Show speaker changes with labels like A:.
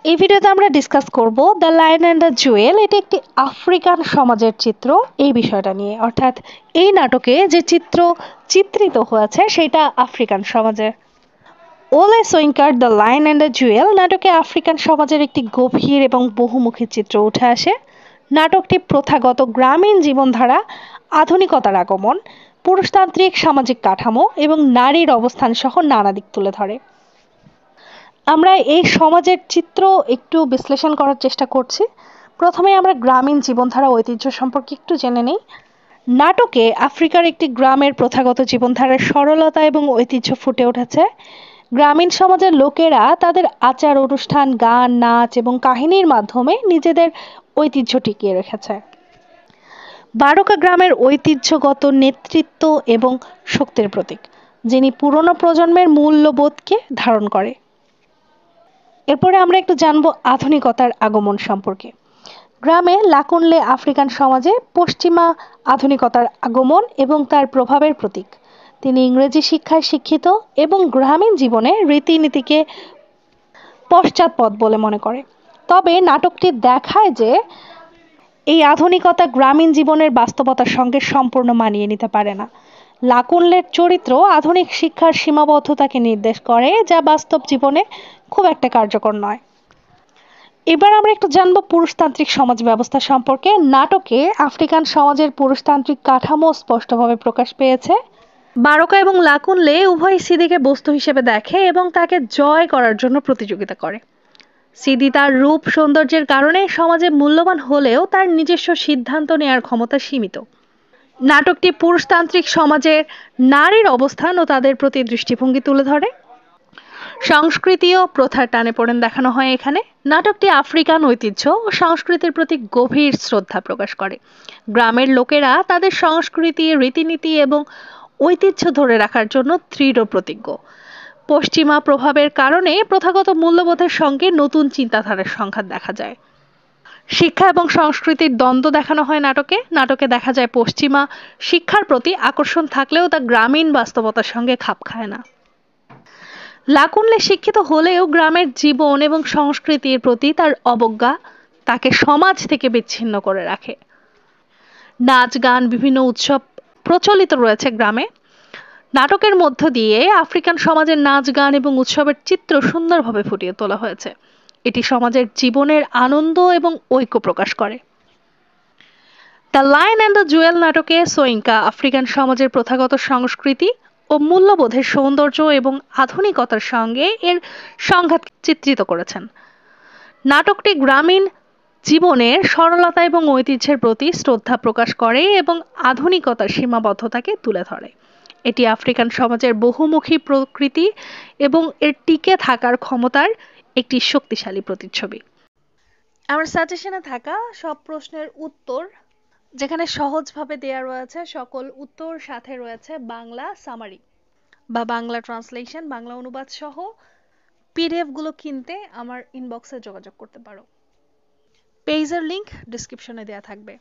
A: এই ভিডিওতে আমরা ডিসকাস করব the lion and the Jewel. এটি একটি আফ্রিকান সমাজের চিত্র এই বিষয়টা নিয়ে, অর্থাৎ এই নাটকে যে চিত্র চিত্রিত হয়েছে সেটা আফ্রিকান সমাজের। ওলে সোয়িঙ্কার the lion and the jewel নাটকে আফ্রিকান সমাজের একটি গভীর এবং বহুমুখী চিত্র উঠে আসে। নাটকটি প্রথাগত গ্রামীণ জীবনধারা, আধুনিকতার আগমন, পুরুষতান্ত্রিক সামাজিক কাঠামো এবং নারীর অবস্থান সহ নানা দিক তুলে ধরে। আমরা এই সমাজের চিত্র একটু বিশ্লেষণ করার চেষ্টা করছি। প্রথমে আমরা গ্রামীণ জীবনধারা ঐতিহ্য সম্পর্কে একটু জেনে নিই। নাটকে আফ্রিকার একটি গ্রামের প্রথাগত জীবনধারার সরলতা এবং ঐতিহ্য ফুটে উঠেছে। গ্রামীণ সমাজের লোকেরা তাদের আচার অনুষ্ঠান, গান, নাচ এবং কাহিনীর মাধ্যমে নিজেদের ঐতিহ্য টিকিয়ে রেখেছে। বারোকা গ্রামের ঐতিহ্যগত নেতৃত্ব এবং শক্তির প্রতীক, যিনি পুরনো প্রজন্মের মূল্যবোধকে ধারণ করে। এরপরে আমরা একটু জানবো আধুনিকতার আগমন সম্পর্কে। গ্রামে লাকুনলে আফ্রিকান সমাজে পশ্চিমা আধুনিকতার আগমন এবং তার প্রভাবের প্রতীক। তিনি ইংরেজি শিক্ষায় শিক্ষিত এবং গ্রামীণ জীবনে রীতিনীতিকে পশ্চাৎপদ বলে মনে করে। তবে নাটকটি দেখায় যে এই আধুনিকতা গ্রামীণ জীবনের বাস্তবতার সঙ্গে সম্পূর্ণ মানিয়ে নিতে পারে না। লাকুনলের চরিত্র আধুনিক শিক্ষার সীমাবদ্ধতাকে নির্দেশ করে, যা বাস্তব জীবনে খুব একটা কার্যকর নয়। এবার আমরা একটু জানবো পুরুষতান্ত্রিক সমাজ ব্যবস্থা সম্পর্কে। নাটকে আফ্রিকান সমাজের পুরুষতান্ত্রিক কাঠামো স্পষ্টভাবে প্রকাশ পেয়েছে। বারোকা এবং লাকুনলে উভয় সিদিকে বস্তু হিসেবে দেখে এবং তাকে জয় করার জন্য প্রতিযোগিতা করে। সিদি তার রূপ সৌন্দর্যের কারণে সমাজে মূল্যবান হলেও তার নিজস্ব সিদ্ধান্ত নেওয়ার ক্ষমতা সীমিত। নাটকটি পুরুষতান্ত্রিক সমাজের নারীর অবস্থান ও তাদের প্রতি দৃষ্টিভঙ্গি তুলে ধরে। সংস্কৃতি ও প্রথার টানে পড়েন দেখানো হয় এখানে। নাটকটি আফ্রিকান ঐতিহ্য ও সংস্কৃতির প্রতি গভীর শ্রদ্ধা প্রকাশ করে। গ্রামের লোকেরা তাদের সংস্কৃতি, রীতিনীতি এবং ঐতিহ্য ধরে রাখার জন্য দৃঢ় প্রতিজ্ঞ। পশ্চিমা প্রভাবের কারণে প্রথাগত মূল্যবোধের সঙ্গে নতুন চিন্তাধারার সংঘাত দেখা যায়। শিক্ষা এবং সংস্কৃতির দ্বন্দ্ব দেখানো হয় নাটকে। নাটকে দেখা যায় পশ্চিমা শিক্ষার প্রতি আকর্ষণ থাকলেও তা গ্রামীণ বাস্তবতার সঙ্গে খাপ খায় না। লাকুনলে শিক্ষিত হলেও গ্রামের জীবন এবং সংস্কৃতির প্রতি তার অবজ্ঞা তাকে সমাজ থেকে বিচ্ছিন্ন করে রাখে। নাচ, গান, বিভিন্ন উৎসব প্রচলিত রয়েছে গ্রামে। নাটকের মধ্য দিয়ে আফ্রিকান সমাজের নাচ, গান এবং উৎসবের চিত্র সুন্দরভাবে ফুটিয়ে তোলা হয়েছে। এটি সমাজের জীবনের আনন্দ এবং ঐক্য প্রকাশ করে। The lion and the jewel নাটকে সোয়িঙ্কা আফ্রিকান সমাজের প্রথাগত সংস্কৃতি ও মূল্যবোধের সৌন্দর্য এবং আধুনিকতার সঙ্গে এর সংঘাত চিত্রিত করেছেন। নাটকটি গ্রামীণ জীবনের সরলতা এবং ঐতিহ্যের প্রতি শ্রদ্ধা প্রকাশ করে এবং আধুনিকতার সীমাবদ্ধতাকে তুলে ধরে। এটি আফ্রিকান সমাজের বহুমুখী প্রকৃতি এবং এর টিকে থাকার ক্ষমতার একটি শক্তিশালী প্রতিচ্ছবি। আমার সাজেশনে থাকা সব প্রশ্নের উত্তর যেখানে সহজভাবে দেয়া রয়েছে, সকল উত্তর সাথে রয়েছে বাংলা সামারি বা বাংলা ট্রান্সলেশন, বাংলা অনুবাদ সহ। পিডিএফ গুলো কিনতে আমার ইনবক্সে যোগাযোগ করতে পারো। পেজের লিংক ডেসক্রিপশনে দেয়া থাকবে।